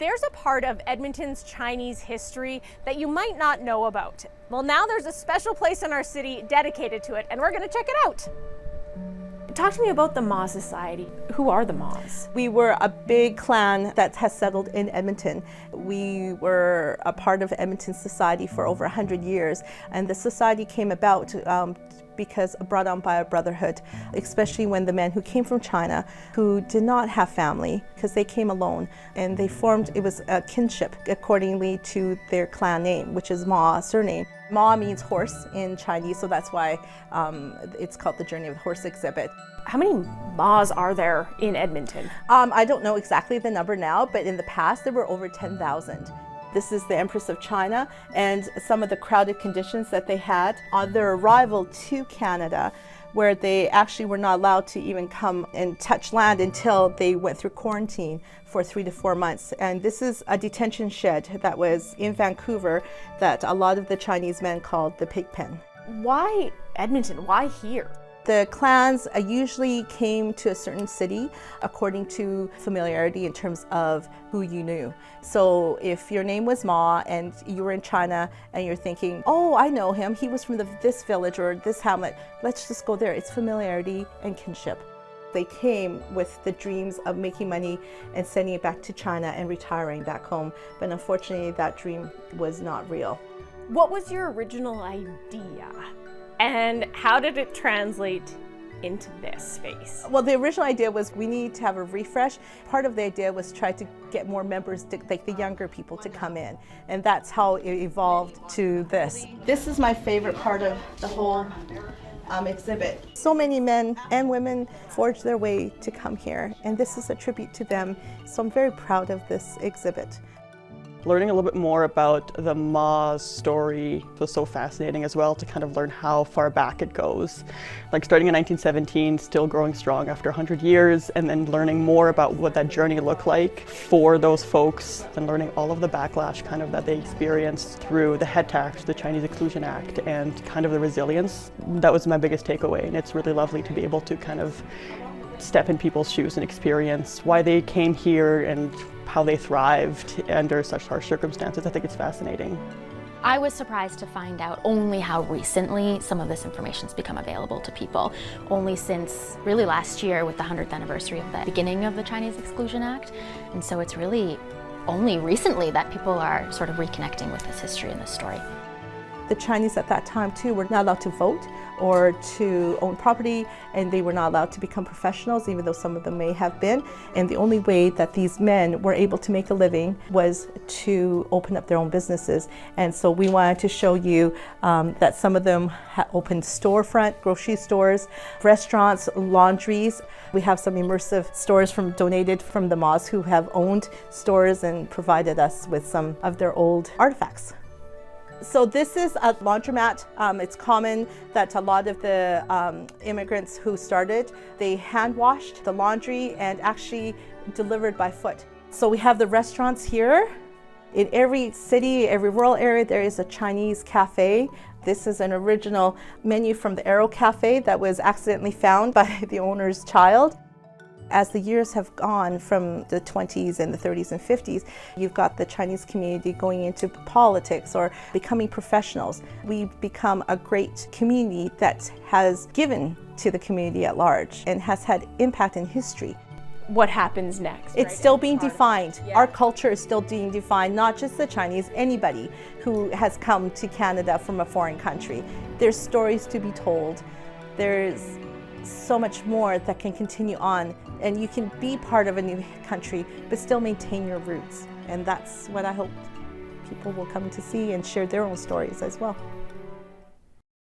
There's a part of Edmonton's Chinese history that you might not know about. Well, now there's a special place in our city dedicated to it, and we're going to check it out. Talk to me about the Mah Society. Who are the Mahs? We were a big clan that has settled in Edmonton. We were a part of Edmonton society for over 100 years, and the society came about because brought on by a brotherhood, especially when the men who came from China, who did not have family, because they came alone, and they formed, it was a kinship accordingly to their clan name, which is Mah surname. Mah means horse in Chinese, so that's why it's called the Journey of the Horse exhibit. How many Mahs are there in Edmonton? I don't know exactly the number now, but in the past there were over 10,000. This is the Empress of China, and some of the crowded conditions that they had on their arrival to Canada, where they actually were not allowed to even come and touch land until they went through quarantine for 3 to 4 months. And this is a detention shed that was in Vancouver that a lot of the Chinese men called the pig pen. Why Edmonton? Why here? The clans usually came to a certain city according to familiarity in terms of who you knew. So if your name was Mah and you were in China and you're thinking, oh, I know him, he was from this village or this hamlet, let's just go there. It's familiarity and kinship. They came with the dreams of making money and sending it back to China and retiring back home. But unfortunately, that dream was not real. What was your original idea? And how did it translate into this space? Well, the original idea was we need to have a refresh. Part of the idea was try to get more members, like the younger people, to come in. And that's how it evolved to this. This is my favorite part of the whole exhibit. So many men and women forged their way to come here, and this is a tribute to them. So I'm very proud of this exhibit. Learning a little bit more about the Mah's story was so fascinating as well, to kind of learn how far back it goes. Like starting in 1917, still growing strong after 100 years, and then learning more about what that journey looked like for those folks, and learning all of the backlash kind of that they experienced through the head tax, the Chinese Exclusion Act, and kind of the resilience. That was my biggest takeaway, and it's really lovely to be able to kind of step in people's shoes and experience why they came here and how they thrived under such harsh circumstances. I think it's fascinating. I was surprised to find out only how recently some of this information's become available to people. Only since really last year with the 100th anniversary of the beginning of the Chinese Exclusion Act. And so it's really only recently that people are sort of reconnecting with this history and this story. The Chinese at that time too were not allowed to vote or to own property, and they were not allowed to become professionals, even though some of them may have been. And the only way that these men were able to make a living was to open up their own businesses. And so we wanted to show you that some of them opened storefront, grocery stores, restaurants, laundries. We have some immersive stores donated from the Mahs who have owned stores and provided us with some of their old artifacts. So this is a laundromat. It's common that a lot of the immigrants who started, they hand washed the laundry and actually delivered by foot. So we have the restaurants here. In every city, every rural area, there is a Chinese cafe. This is an original menu from the Arrow Cafe that was accidentally found by the owner's child. As the years have gone from the 20s and the 30s and 50s, you've got the Chinese community going into politics or becoming professionals. We've become a great community that has given to the community at large and has had impact in history. What happens next? It's still being defined. Yeah. Our culture is still being defined, not just the Chinese, anybody who has come to Canada from a foreign country. There's stories to be told. There's so much more that can continue on, and you can be part of a new country but still maintain your roots, and that's what I hope people will come to see and share their own stories as well.